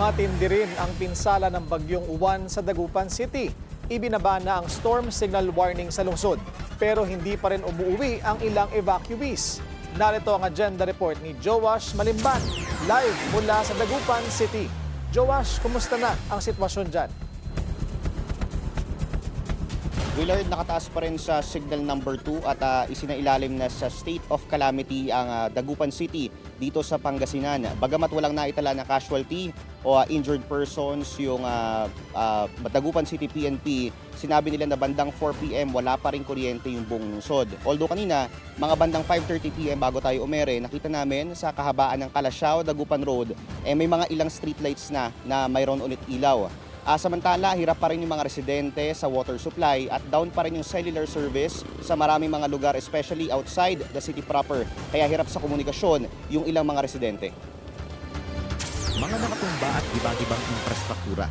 Matindi rin ang pinsala ng bagyong Uwan sa Dagupan City. Ibinaba na ang storm signal warning sa lungsod, pero hindi pa rin umuwi ang ilang evacuees. Narito ang agenda report ni Joash Malimban, live mula sa Dagupan City. Joash, kumusta na ang sitwasyon dyan? Willard, nakataas pa rin sa signal number 2 at isinailalim na sa state of calamity ang Dagupan City dito sa Pangasinan. Bagamat walang naitala na casualty o injured persons yung Dagupan City PNP, sinabi nila na bandang 4 p.m. wala pa rin kuryente yung buong lungsod. Although kanina, mga bandang 5:30 p.m. bago tayo umere, nakita namin sa kahabaan ng Calasiao, Dagupan Road, may mga ilang streetlights na mayroon ulit ilaw. Samantala, hirap pa rin yung mga residente sa water supply at down pa rin yung cellular service sa maraming mga lugar, especially outside the city proper. Kaya hirap sa komunikasyon yung ilang mga residente. Mga nakatumba at iba't-ibang infrastruktura,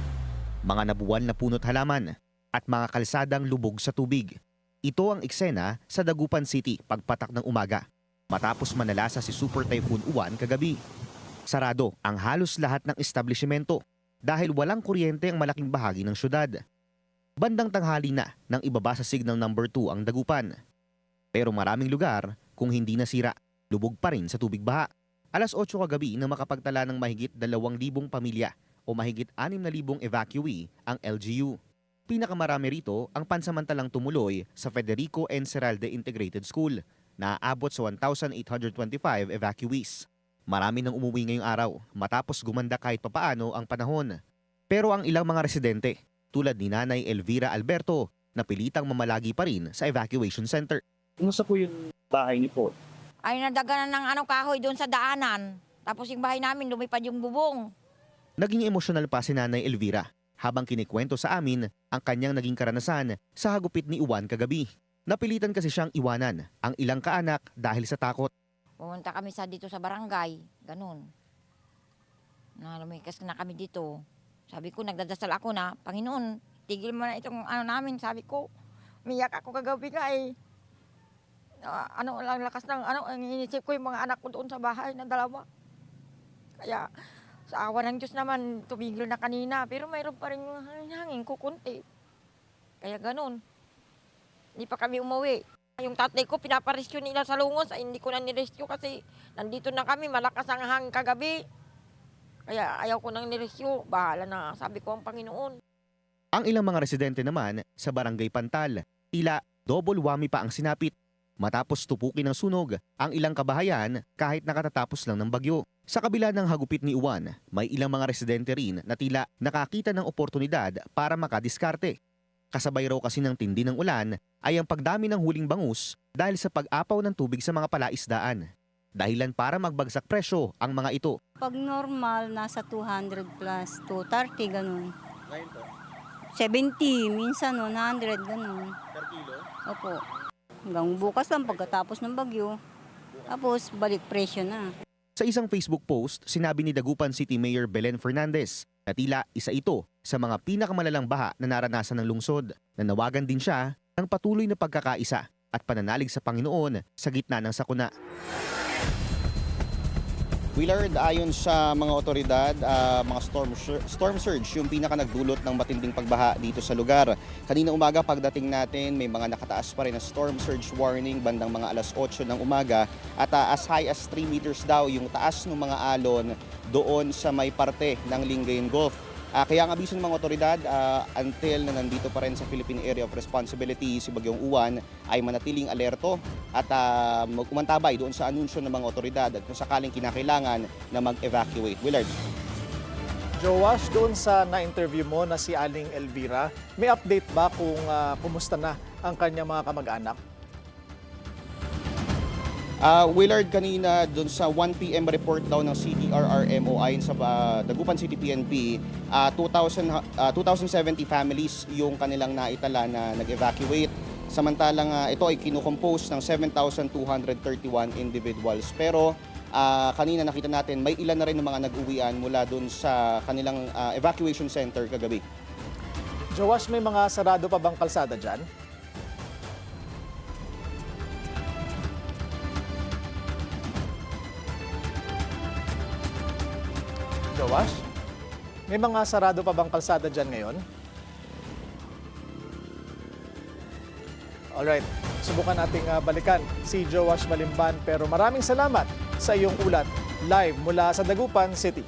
mga nabuwal na puno't halaman, at mga kalsadang lubog sa tubig. Ito ang eksena sa Dagupan City pagpatak ng umaga, matapos manalasa si Super Typhoon Uwan kagabi. Sarado ang halos lahat ng establishmento dahil walang kuryente ang malaking bahagi ng syudad. Bandang tanghali na nang ibaba sa signal number 2 ang Dagupan. Pero maraming lugar, kung hindi nasira, lubog pa rin sa tubig baha. Alas 8 kagabi nang makapagtala ng mahigit 2,000 pamilya o mahigit 6,000 evacuee ang LGU. Pinakamarami rito ang pansamantalang tumuloy sa Federico Enceralde Integrated School na aabot sa 1,825 evacuees. Marami nang umuwi ngayong araw matapos gumanda kahit papaano ang panahon. Pero ang ilang mga residente, tulad ni Nanay Elvira Alberto, napilitang mamalagi pa rin sa evacuation center. Kumusta po yung bahay niyo po? Ay nadaganan ng kahoy doon sa daanan. Tapos yung bahay namin lumipad yung bubong. Naging emosyonal pa si Nanay Elvira habang kinikwento sa amin ang kanyang naging karanasan sa hagupit ni Uwan kagabi. Napilitan kasi siyang iwanan ang ilang kaanak dahil sa takot. Pumunta kami dito sa barangay, ganun. Na lumikas na kami dito. Sabi ko, nagdadasal ako na, Panginoon, tigil mo na itong namin. Sabi ko, umiyak ako kagabi nga eh. Lang lakas ng ang inisip ko yung mga anak ko doon sa bahay na 2. Kaya sa awa ng Diyos naman, tumigil na kanina. Pero mayroon pa rin hangin kukunti. Kaya ganun. Hindi pa kami umuwi. Yung tatay ko, pinaparescue nila sa Lungos. Ay, hindi ko na nirescue kasi nandito na kami. Malakas ang hangin kagabi. Kaya ayaw ko nang nirescue. Bahala na, sabi ko ang Panginoon. Ang ilang mga residente naman sa Barangay Pantal, tila double whammy pa ang sinapit. Matapos tupukin ng sunog ang ilang kabahayan kahit nakatatapos lang ng bagyo. Sa kabila ng hagupit ni Uwan, may ilang mga residente rin na tila nakakita ng oportunidad para makadiskarte. Kasabay raw kasi ng tindi ng ulan ay ang pagdami ng huling bangus dahil sa pag-apaw ng tubig sa mga palaisdaan. Dahilan para magbagsak presyo ang mga ito. Pag normal, nasa 200 plus, 230, ganun. Ngayon po, 70, minsan 100, ganun. per kilo? Opo. Hanggang bukas lang pagkatapos ng bagyo. Tapos balik presyo na. Sa isang Facebook post, sinabi ni Dagupan City Mayor Belen Fernandez na tila isa ito sa mga pinakamalalang baha na naranasan ng lungsod. Nanawagan din siya ng patuloy na pagkakaisa at pananalig sa Panginoon sa gitna ng sakuna. Willard, ayon sa mga otoridad, mga storm surge yung pinaka nagdulot ng matinding pagbaha dito sa lugar. Kanina umaga pagdating natin, may mga nakataas pa rin na storm surge warning bandang mga alas 8 ng umaga at as high as 3 meters daw yung taas ng mga alon doon sa may parte ng Lingayen Gulf. Kaya ang abiso ng mga otoridad, until na nandito pa rin sa Philippine Area of Responsibility si Bagyong Uwan, ay manatiling alerto at umantabay doon sa anunsyo ng mga otoridad at kung sakaling kinakailangan na mag-evacuate. Willard. Joash, doon sa na-interview mo na si Aling Elvira, may update ba kung kumusta na ang kanyang mga kamag-anak? Willard, kanina doon sa 1 p.m. report daw ng CDRRMO ayon sa Dagupan City PNP, 2,070 families yung kanilang naitala na nag-evacuate. Samantalang ito ay kinukompose ng 7,231 individuals. Pero kanina nakita natin may ilan na rin ng mga nag-uwian mula doon sa kanilang evacuation center kagabi. Joash, may mga sarado pa bang kalsada dyan? Joash? May mga sarado pa bang kalsada dyan ngayon? Alright, subukan nating balikan si Joash Malimban pero maraming salamat sa iyong ulat live mula sa Dagupan City.